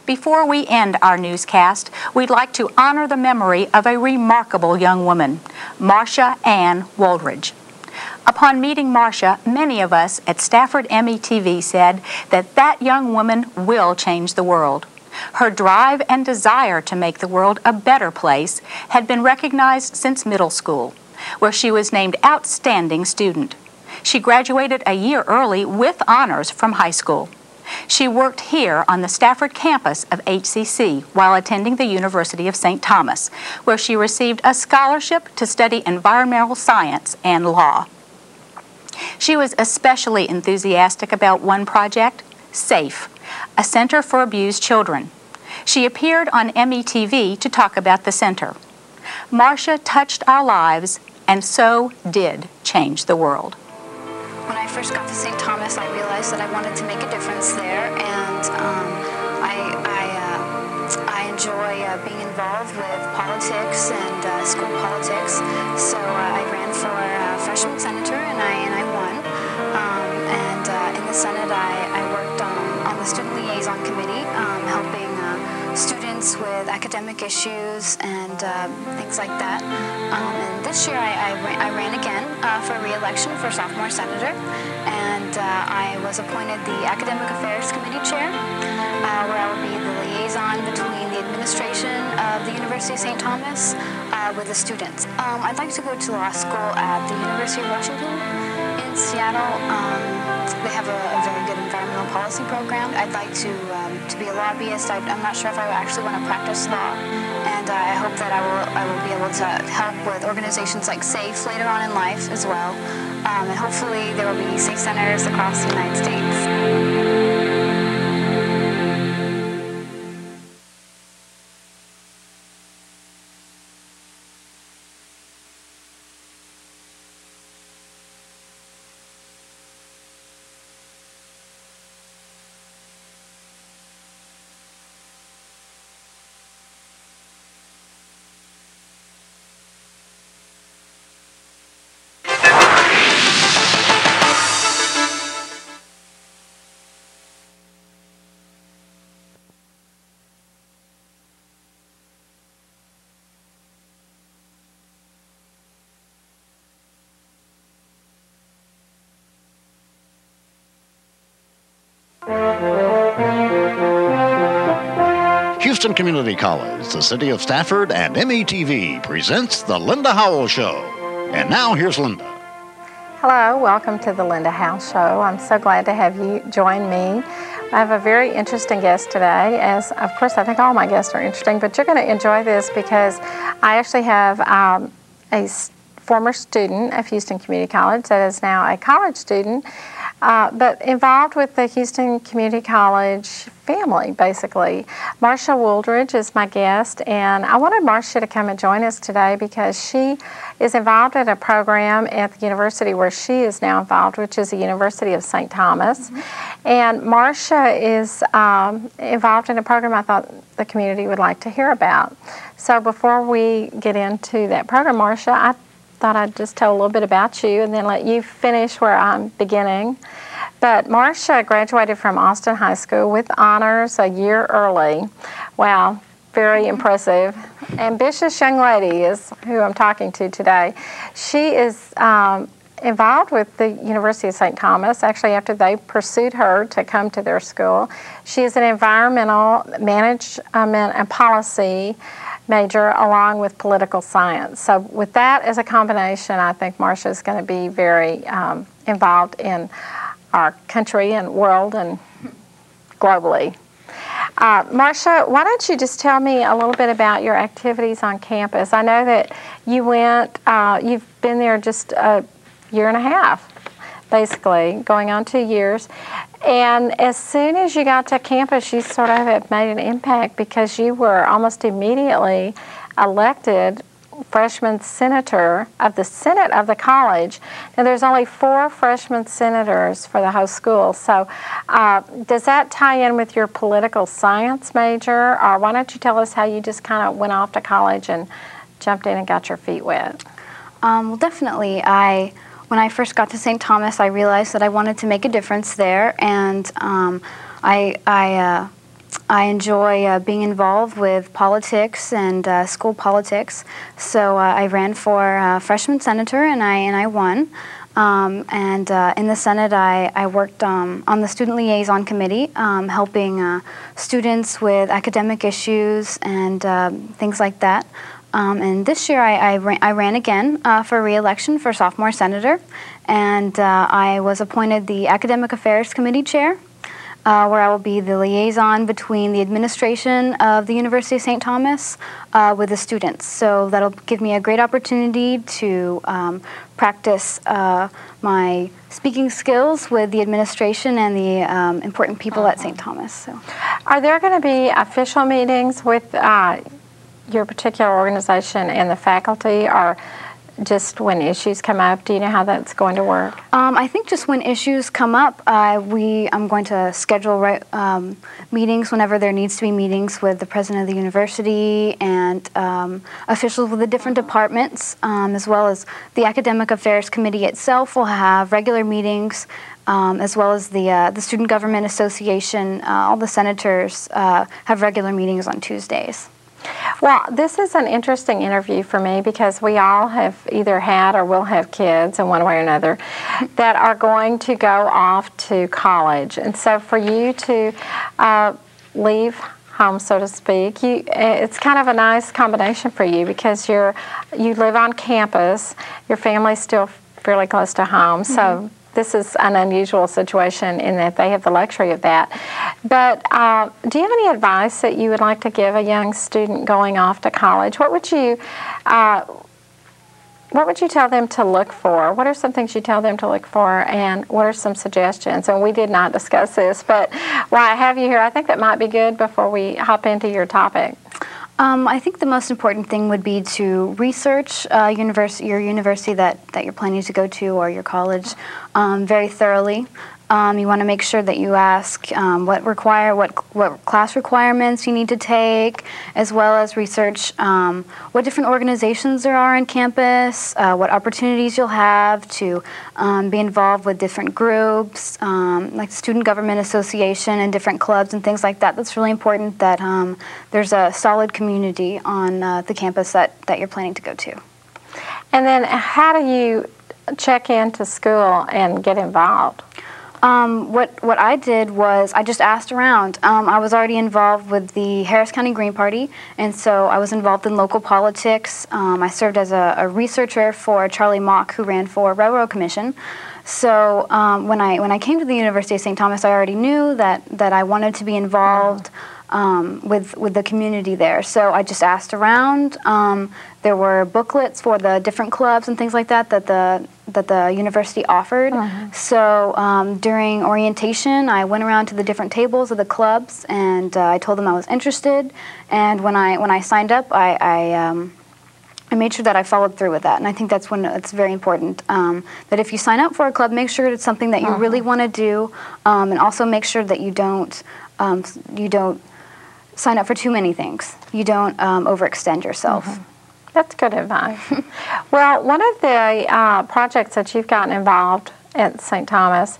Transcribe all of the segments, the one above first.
Before we end our newscast, we'd like to honor the memory of a remarkable young woman, Marsha Ann Woldridge. Upon meeting Marsha, many of us at Stafford METV said that that young woman will change the world. Her drive and desire to make the world a better place had been recognized since middle school, where she was named Outstanding Student. She graduated a year early with honors from high school. She worked here on the Stafford campus of HCC while attending the University of St. Thomas, where she received a scholarship to study environmental science and law. She was especially enthusiastic about one project, SAFE, a Center for Abused Children. She appeared on METV to talk about the center. Marsha touched our lives and so did change the world. When I first got to St. Thomas, I realized that I wanted to make a difference there, and I enjoy being involved with politics and school politics. So I ran for freshman senator, and I won. In the Senate, I worked on the student liaison committee, helping students with academic issues and things like that. And this year I ran again for re-election for sophomore senator, and I was appointed the Academic Affairs Committee Chair, where I will be the liaison between the administration of the University of St. Thomas with the students. I'd like to go to law school at the University of Washington in Seattle. They have a very good environmental policy program. I'd like to be a lobbyist. I'm not sure if I actually want to practice law, and I hope that I will be able to help with organizations like SAFE later on in life as well. And hopefully there will be SAFE centers across the United States. Houston Community College, the City of Stafford, and METV presents The Linda Howell Show. And now here's Linda. Hello, welcome to The Linda Howell Show. I'm so glad to have you join me. I have a very interesting guest today, as of course I think all my guests are interesting, but you're going to enjoy this because I actually have a former student of Houston Community College that is now a college student, but involved with the Houston Community College family, basically. Marsha Woldridge is my guest, and I wanted Marsha to come and join us today because she is involved in a program at the university where she is now involved, which is the University of St. Thomas. And Marsha is involved in a program I thought the community would like to hear about. So before we get into that program, Marsha, I thought I'd just tell a little bit about you and then let you finish where I'm beginning. But Marsha graduated from Austin High School with honors a year early. Wow, very impressive. Ambitious young lady is who I'm talking to today. She is involved with the University of St. Thomas, actually after they pursued her to come to their school. She is an environmental management and policy major along with political science. So with that as a combination, I think Marsha is going to be very involved in our country and world and globally. Marsha, why don't you just tell me a little bit about your activities on campus? I know that you you've been there just a year and a half, basically, going on 2 years. And as soon as you got to campus, you sort of have made an impact because you were almost immediately elected freshman senator of the Senate of the college. Now, there's only 4 freshman senators for the whole school. So does that tie in with your political science major? Or why don't you tell us how you just kind of went off to college and jumped in and got your feet wet? Well, definitely. When I first got to St. Thomas, I realized that I wanted to make a difference there, and I I enjoy being involved with politics and school politics. So I ran for freshman senator, and I won. In the Senate, I worked on the Student Liaison Committee, helping students with academic issues and things like that. And this year I ran again for re-election for sophomore senator, and I was appointed the Academic Affairs Committee chair, where I will be the liaison between the administration of the University of St. Thomas with the students. So that'll give me a great opportunity to practice my speaking skills with the administration and the important people at St. Thomas. So, are there going to be official meetings with your particular organization and the faculty, or just when issues come up? Do you know how that's going to work? I think just when issues come up, I'm going to schedule meetings whenever there needs to be meetings with the president of the university and officials with the different departments, as well as the Academic Affairs Committee itself will have regular meetings, as well as the Student Government Association. All the senators have regular meetings on Tuesdays. Well, this is an interesting interview for me because we all have either had or will have kids in one way or another that are going to go off to college. And so for you to leave home, so to speak, it's kind of a nice combination for you because you live on campus, your family's still fairly close to home, so this is an unusual situation in that they have the luxury of that. But do you have any advice that you would like to give a young student going off to college? What would you tell them to look for? What are some things you tell them to look for, and what are some suggestions? And we did not discuss this, but while I have you here, I think that might be good before we hop into your topic. I think the most important thing would be to research your university that you're planning to go to, or your college, very thoroughly. You want to make sure that you ask what class requirements you need to take, as well as research what different organizations there are on campus, what opportunities you'll have to be involved with different groups, like Student Government Association and different clubs and things like that. That's really important that there's a solid community on the campus that you're planning to go to. And then how do you check into school and get involved? What I did was I just asked around. I was already involved with the Harris County Green Party, and so I was involved in local politics. I served as a researcher for Charlie Mock, who ran for Railroad Commission. So when I came to the University of St. Thomas, I already knew that I wanted to be involved with the community there. So I just asked around. There were booklets for the different clubs and things like that the university offered. So during orientation, I went around to the different tables of the clubs, and I told them I was interested. And when I signed up, I made sure that I followed through with that. And I think that's when it's very important that if you sign up for a club, make sure it's something that you really want to do, and also make sure that you don't sign up for too many things. You don't overextend yourself. That's good advice. Well, one of the projects that you've gotten involved at St. Thomas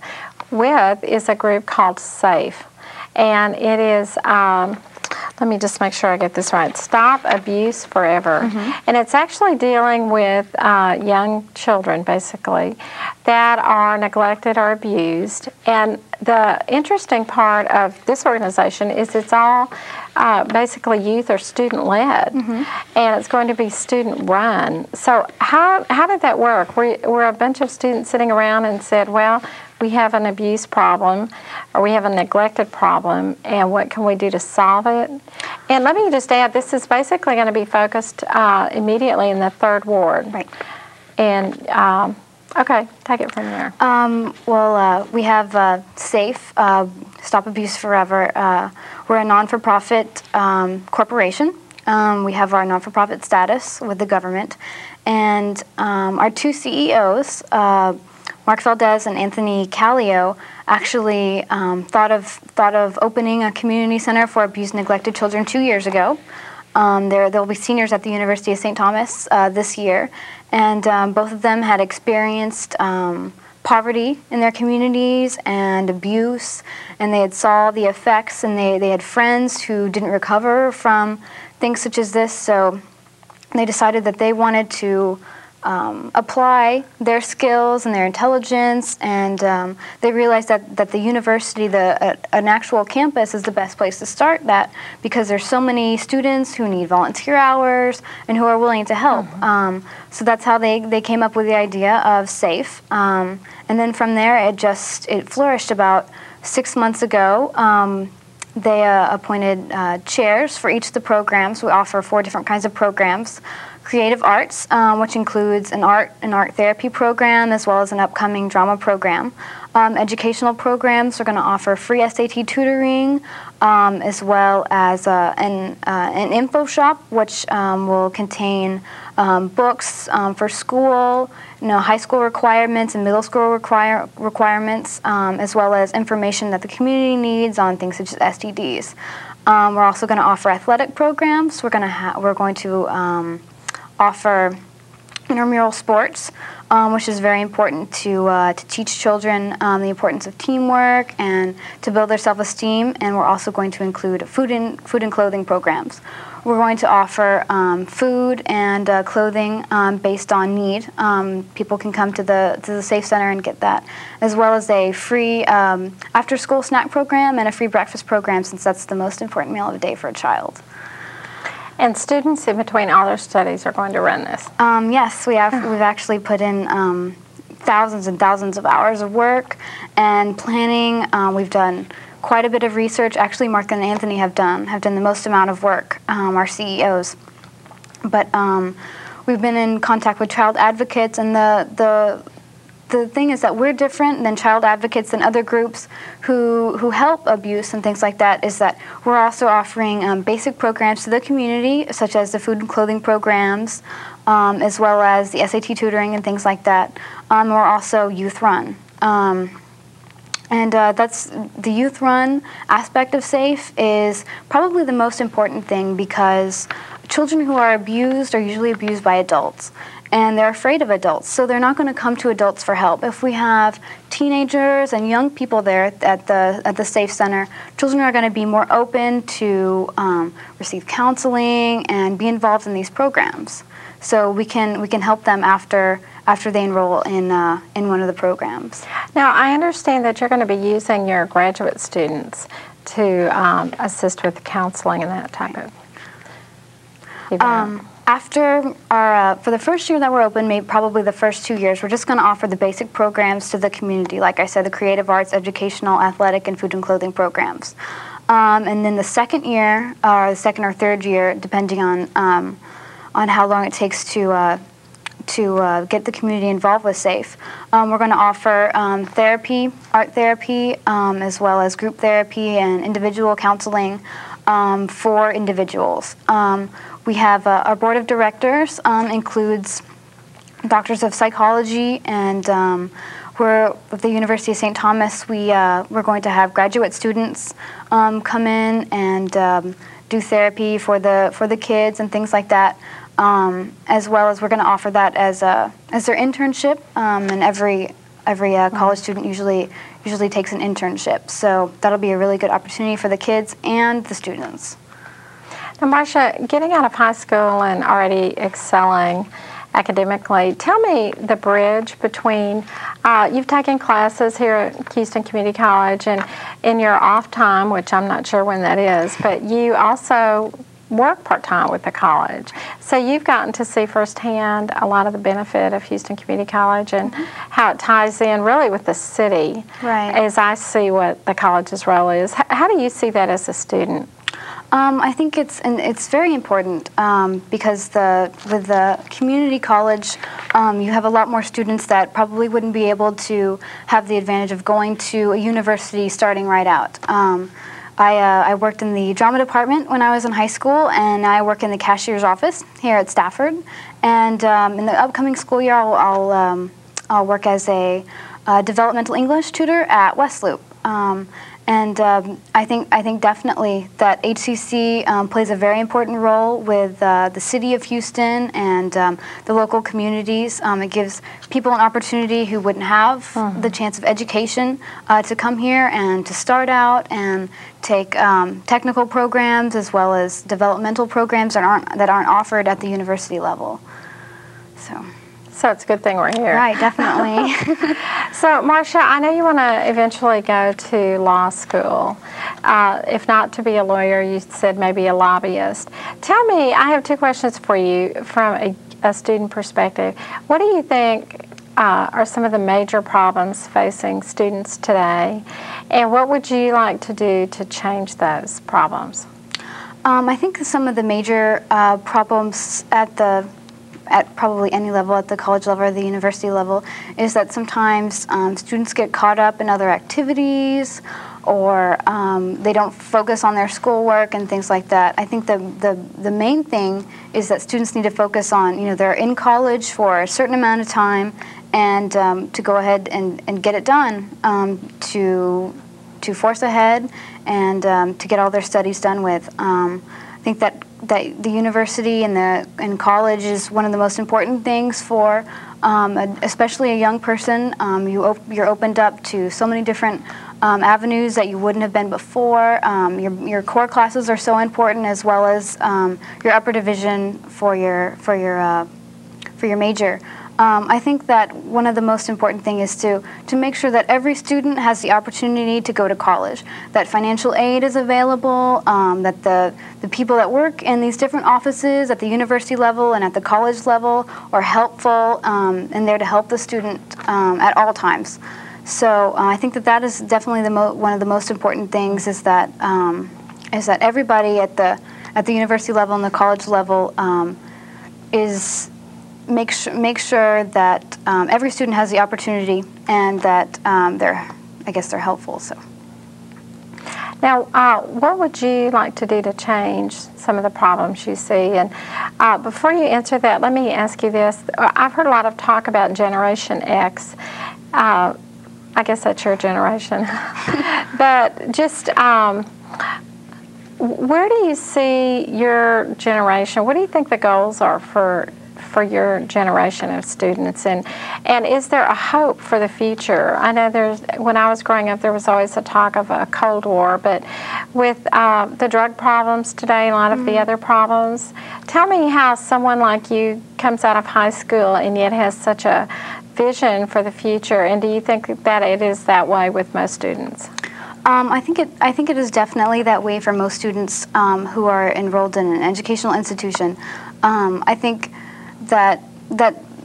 with is a group called SAFE. And it is, let me just make sure I get this right, Stop Abuse Forever. And it's actually dealing with young children, basically, that are neglected or abused. And the interesting part of this organization is it's all basically youth or student-led, and it's going to be student-run. So how did that work? Were a bunch of students sitting around and said, well, we have an abuse problem, or we have a neglected problem, and what can we do to solve it? And let me just add, this is basically going to be focused immediately in the 3rd Ward. Right. And, okay, take it from there. We have SAFE, Stop Abuse Forever. We're a non-for-profit corporation. We have our non-for-profit status with the government. And our 2 CEOs, Mark Valdez and Anthony Callio, actually thought of opening a community center for abused and neglected children 2 years ago. They'll be seniors at the University of St. Thomas this year, and both of them had experienced poverty in their communities and abuse, and they had saw the effects, and they had friends who didn't recover from things such as this, so they decided that they wanted to apply their skills and their intelligence, and they realized that the university, an actual campus, is the best place to start that, because there's so many students who need volunteer hours and who are willing to help. So that's how they came up with the idea of SAFE. And then from there, it flourished. About 6 months ago, they appointed chairs for each of the programs. We offer 4 different kinds of programs. Creative arts, which includes an art therapy program, as well as an upcoming drama program. Educational programs, we're going to offer free SAT tutoring, as well as an info shop, which will contain books for school, high school requirements and middle school requirements, as well as information that the community needs on things such as STDs. We're also going to offer athletic programs. We're going to offer intramural sports, which is very important to teach children the importance of teamwork and to build their self-esteem. And we're also going to include food and clothing programs. We're going to offer food and clothing based on need. People can come to the Safe Center and get that, as well as a free after-school snack program and a free breakfast program, since that's the most important meal of the day for a child. And students in between all their studies are going to run this? Yes, we've actually put in thousands and thousands of hours of work and planning. We've done quite a bit of research. Actually, Mark and Anthony have done the most amount of work, our CEOs. But we've been in contact with child advocates, and the thing is that we're different than child advocates and other groups who help abuse and things like that, is that we're also offering basic programs to the community, such as the food and clothing programs, as well as the SAT tutoring and things like that. We're also youth-run. And that's the youth-run aspect of SAFE is probably the most important thing, because children who are abused are usually abused by adults, and they're afraid of adults, so they're not going to come to adults for help. If we have teenagers and young people there at the Safe Center, children are going to be more open to receive counseling and be involved in these programs. So we can help them after they enroll in one of the programs. Now, I understand that you're going to be using your graduate students to assist with counseling and that type of event. After for the first year that we're open, maybe probably the first 2 years, we're just going to offer the basic programs to the community. Like I said, the creative arts, educational, athletic, and food and clothing programs. And then the second year, or the second or third year, depending on how long it takes to get the community involved with SAFE, we're going to offer therapy, art therapy, as well as group therapy and individual counseling for individuals. We have our board of directors includes doctors of psychology, and we're at the University of St. Thomas. We're going to have graduate students come in and do therapy for the kids and things like that, as well as we're going to offer that as their internship. And every college student usually takes an internship, so that'll be a really good opportunity for the kids and the students. Now, Marsha, getting out of high school and already excelling academically, tell me the bridge between, you've taken classes here at Houston Community College, and in your off time, which I'm not sure when that is, but you also work part-time with the college. So you've gotten to see firsthand a lot of the benefit of Houston Community College and how it ties in really with the city, right, as I see what the college's role is. How do you see that as a student? I think it's very important because with the community college, you have a lot more students that probably wouldn't be able to have the advantage of going to a university starting right out. I worked in the drama department when I was in high school, and I work in the cashier's office here at Stafford. And in the upcoming school year, I'll work as a developmental English tutor at West Loop. And I think definitely that HCC plays a very important role with the city of Houston and the local communities. It gives people an opportunity who wouldn't have the chance of education to come here and to start out and take technical programs as well as developmental programs that aren't offered at the university level. So it's a good thing we're here. Right, definitely. So, Marsha, I know you want to eventually go to law school. If not to be a lawyer, you said maybe a lobbyist. Tell me, I have two questions for you from a student perspective. What do you think are some of the major problems facing students today, and what would you like to do to change those problems? I think some of the major problems at probably any level, at the college level or the university level, is that sometimes students get caught up in other activities, or they don't focus on their schoolwork and things like that. I think the main thing is that students need to focus on, they're in college for a certain amount of time, and to go ahead and get it done, to force ahead and to get all their studies done with. I think that the university and college is one of the most important things for especially a young person. You're opened up to so many different avenues that you wouldn't have been before. Your core classes are so important, as well as your upper division for your major. I think that one of the most important things is to make sure that every student has the opportunity to go to college, that financial aid is available, that the people that work in these different offices at the university level and at the college level are helpful and there to help the student at all times. So I think that is definitely one of the most important things, is that everybody at the university level and the college level make sure that every student has the opportunity, and that they're helpful. So. Now, what would you like to do to change some of the problems you see? And before you answer that, let me ask you this. I've heard a lot of talk about Generation X. I guess that's your generation. But just where do you see your generation? What do you think the goals are for your generation of students, and is there a hope for the future? I know when I was growing up, there was always a talk of a Cold War, but with the drug problems today and a lot of the other problems, tell me how someone like you comes out of high school and yet has such a vision for the future, and do you think that it is that way with most students? I think it is definitely that way for most students who are enrolled in an educational institution. I think that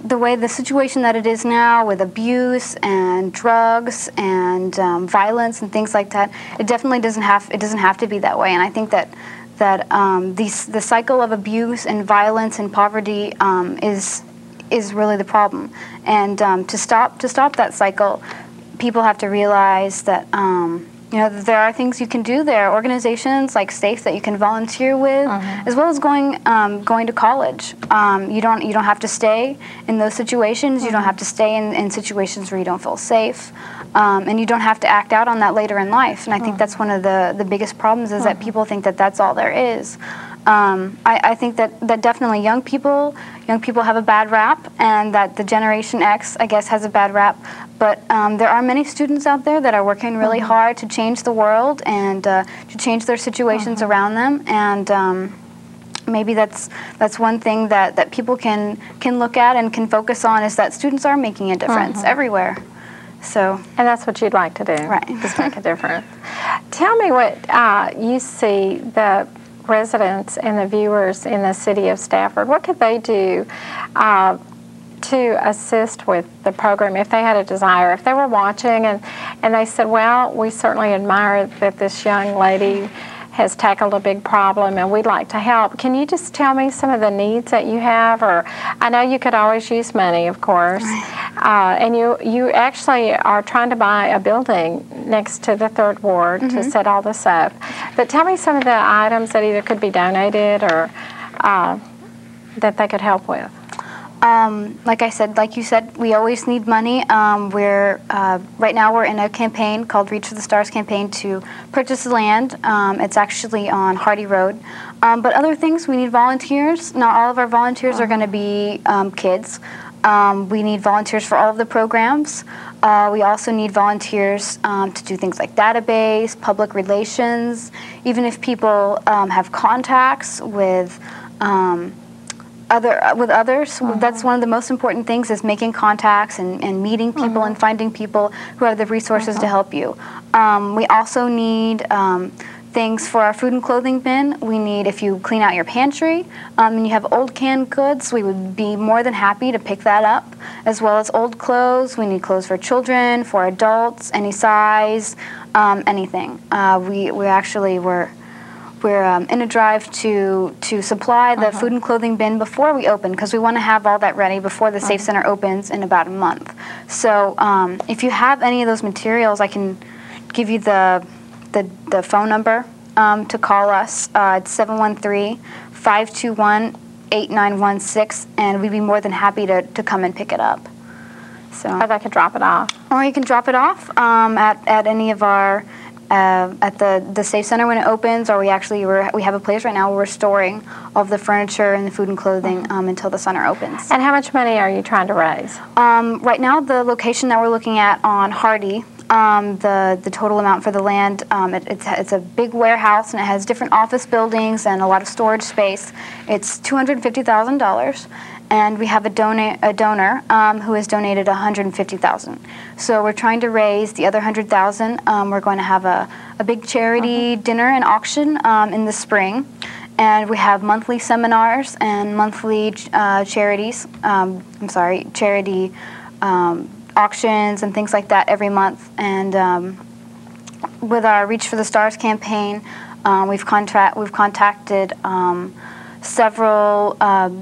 the way the situation that it is now, with abuse and drugs and violence and things like that, it definitely doesn't have to be that way. And I think that the cycle of abuse and violence and poverty is really the problem. And to stop that cycle, people have to realize that there are things you can do. There are organizations like SAFE that you can volunteer with, as well as going to college. You don't have to stay in those situations. You don't have to stay in situations where you don't feel safe, and you don't have to act out on that later in life. And I think that's one of the biggest problems, is that people think that that's all there is. I think that definitely young people have a bad rap, and that the Generation X, I guess, has a bad rap. But there are many students out there that are working really hard to change the world and to change their situations around them. And maybe that's one thing that people can look at and can focus on, is that students are making a difference everywhere. So, and that's what you'd like to do, right? Just make a difference. Tell me what you see the residents and the viewers in the city of Stafford, what could they do to assist with the program if they had a desire? If they were watching and they said, well, we certainly admire that this young lady has tackled a big problem and we'd like to help. Can you just tell me some of the needs that you have? Or I know you could always use money, of course. And you actually are trying to buy a building next to the 3rd Ward to set all this up. But tell me some of the items that either could be donated or that they could help with. Like I said, like you said, we always need money. Right now we're in a campaign called Reach for the Stars campaign to purchase the land. It's actually on Hardy Road. But other things, we need volunteers. Not all of our volunteers are going to be kids. We need volunteers for all of the programs. We also need volunteers to do things like database, public relations. Even if people have contacts with others, that's one of the most important things, is making contacts and meeting people and finding people who have the resources to help you. We also need things for our food and clothing bin. We need, if you clean out your pantry and you have old canned goods, we would be more than happy to pick that up, as well as old clothes. We need clothes for children, for adults, any size, anything. We're in a drive to supply the food and clothing bin before we open, because we want to have all that ready before the Safe Center opens in about a month. So if you have any of those materials, I can give you the phone number to call us. It's 713-521-8916, and we'd be more than happy to come and pick it up. So, or they could drop it off. Or you can drop it off at any of our at the Safe Center when it opens, or we have a place right now where we're storing all of the furniture and the food and clothing until the center opens. And how much money are you trying to raise? Right now, the location that we're looking at on Hardy, the total amount for the land, it's a big warehouse, and it has different office buildings and a lot of storage space. It's $250,000. And we have a donor who has donated $150,000. So we're trying to raise the other $100,000. We're going to have a big charity dinner and auction in the spring, and we have monthly seminars and monthly charity auctions and things like that every month. And with our Reach for the Stars campaign, we've contacted several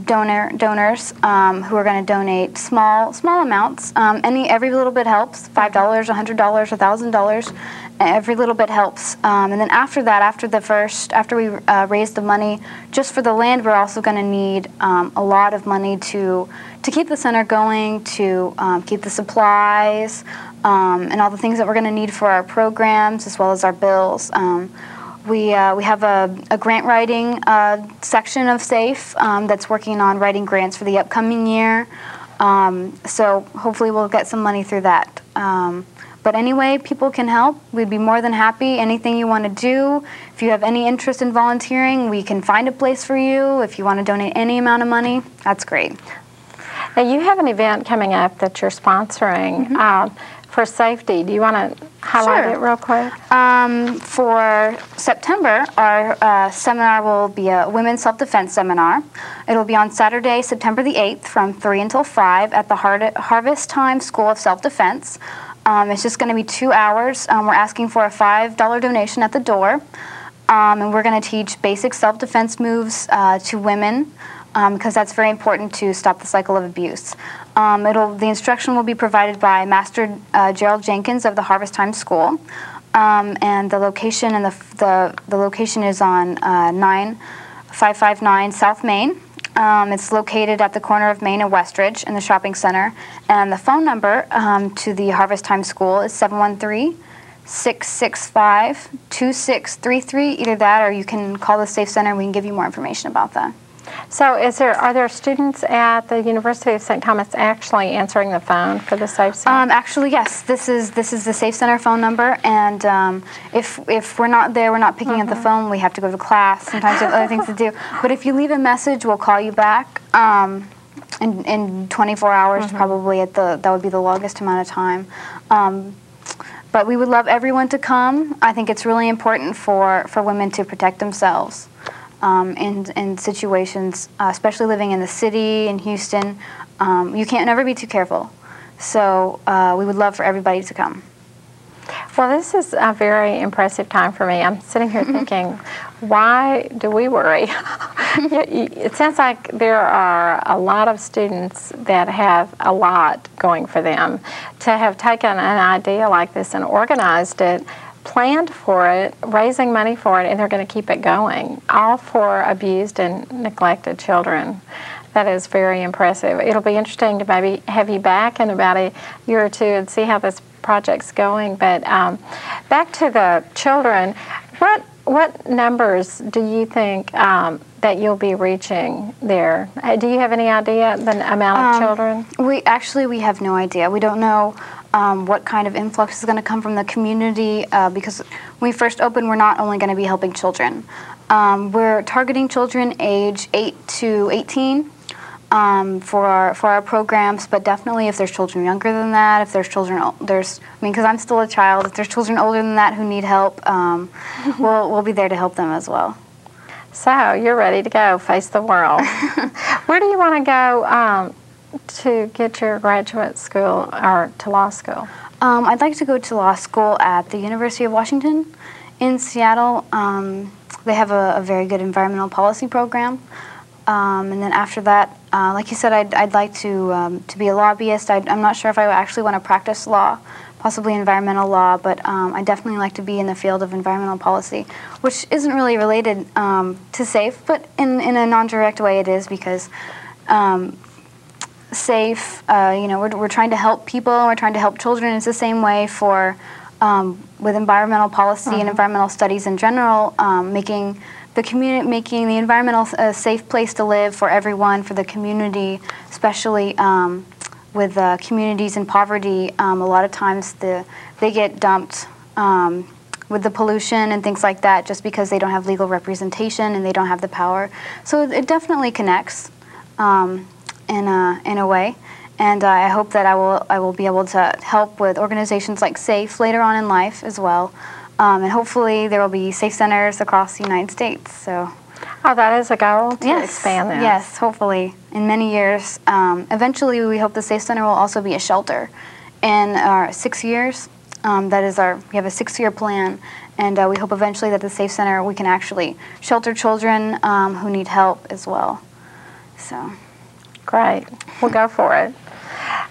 donors who are going to donate small amounts. Every little bit helps. $5, $100, $1,000. Every little bit helps. And then after that, after we raise the money just for the land, we're also going to need a lot of money to keep the center going, to keep the supplies, and all the things that we're going to need for our programs as well as our bills. We have a grant writing section of SAFE that's working on writing grants for the upcoming year. So hopefully we'll get some money through that. But anyway, people can help. We'd be more than happy. Anything you want to do. If you have any interest in volunteering, we can find a place for you. If you want to donate any amount of money, that's great. Now, you have an event coming up that you're sponsoring for safety. Do you want to highlight it real quick? For September, our seminar will be a women's self-defense seminar. It'll be on Saturday, September the 8th from 3 until 5 at the Harvest Time School of Self-Defense. It's just going to be 2 hours. We're asking for a $5 donation at the door. And we're going to teach basic self-defense moves to women, because that's very important to stop the cycle of abuse. The instruction will be provided by Master Gerald Jenkins of the Harvest Time School, and the location the location is on 9559 South Main. It's located at the corner of Main and Westridge in the shopping center, and the phone number to the Harvest Time School is 713-665-2633. Either that, or you can call the Safe Center and we can give you more information about that. So are there students at the University of St. Thomas actually answering the phone for the Safe Center? Actually, yes. This is the Safe Center phone number, and if we're not there, we're not picking up the phone, we have to go to class. Sometimes we have other things to do. But if you leave a message, we'll call you back in 24 hours, probably. That would be the longest amount of time. But we would love everyone to come. I think it's really important for women to protect themselves. In situations, especially living in the city, in Houston, you can't never be too careful. So we would love for everybody to come. Well, this is a very impressive time for me. I'm sitting here thinking, why do we worry? It sounds like there are a lot of students that have a lot going for them. To have taken an idea like this and organized it, planned for it, raising money for it, and they're going to keep it going, all for abused and neglected children. That is very impressive. It'll be interesting to maybe have you back in about a year or two and see how this project's going. But back to the children, what numbers do you think that you'll be reaching there? Do you have any idea the amount of children? We have no idea. We don't know what kind of influx is going to come from the community because when we first opened, we're not only going to be helping children. We're targeting children age 8 to 18 for our programs, but definitely if there's children younger than that, if there's children, because I'm still a child, if there's children older than that who need help, we'll be there to help them as well. So you're ready to go face the world. Where do you want to go to get your graduate school or to law school? I'd like to go to law school at the University of Washington in Seattle. They have a very good environmental policy program. And then after that, like you said, I'd like to be a lobbyist. I'm not sure if I actually want to practice law, possibly environmental law, but I definitely like to be in the field of environmental policy, which isn't really related to SAFE, but in a non-direct way it is, because SAFE, we're trying to help people, and we're trying to help children. It's the same way for with environmental policy and environmental studies in general, making the environmental a safe place to live for everyone, for the community, especially with communities in poverty. A lot of times they get dumped with the pollution and things like that just because they don't have legal representation and they don't have the power. So it definitely connects in a way. And I hope that I will be able to help with organizations like SAFE later on in life as well. And hopefully there will be SAFE centers across the United States. So, that is a goal to expand that. Yes, hopefully in many years. Eventually, we hope the SAFE center will also be a shelter. In our 6 years, we have a 6-year plan, and we hope eventually that the SAFE center we can actually shelter children who need help as well. So, great. We'll go for it.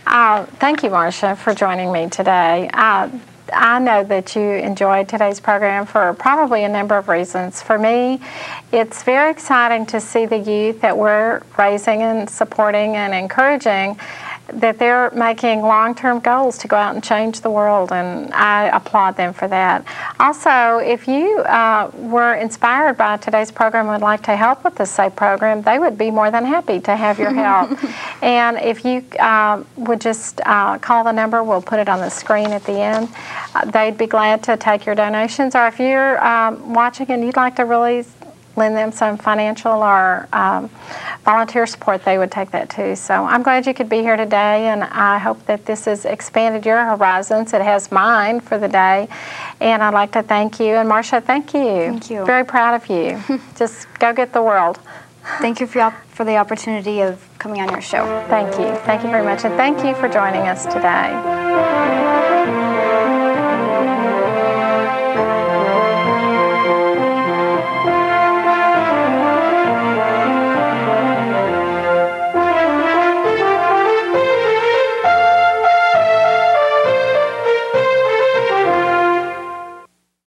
Thank you, Marsha, for joining me today. I know that you enjoyed today's program for probably a number of reasons. For me, it's very exciting to see the youth that we're raising and supporting and encouraging, that they're making long-term goals to go out and change the world, and I applaud them for that. Also, if you were inspired by today's program and would like to help with the SAFE program, they would be more than happy to have your help. And if you would just call the number, we'll put it on the screen at the end. They'd be glad to take your donations, or if you're watching and you'd like to really lend them some financial or volunteer support, they would take that too. So I'm glad you could be here today, and I hope that this has expanded your horizons. It has mine for the day, and I'd like to thank you. And Marsha, thank you. Thank you. Very proud of you. Just go get the world. Thank you for the opportunity of coming on your show. Thank you. Thank you very much, and thank you for joining us today.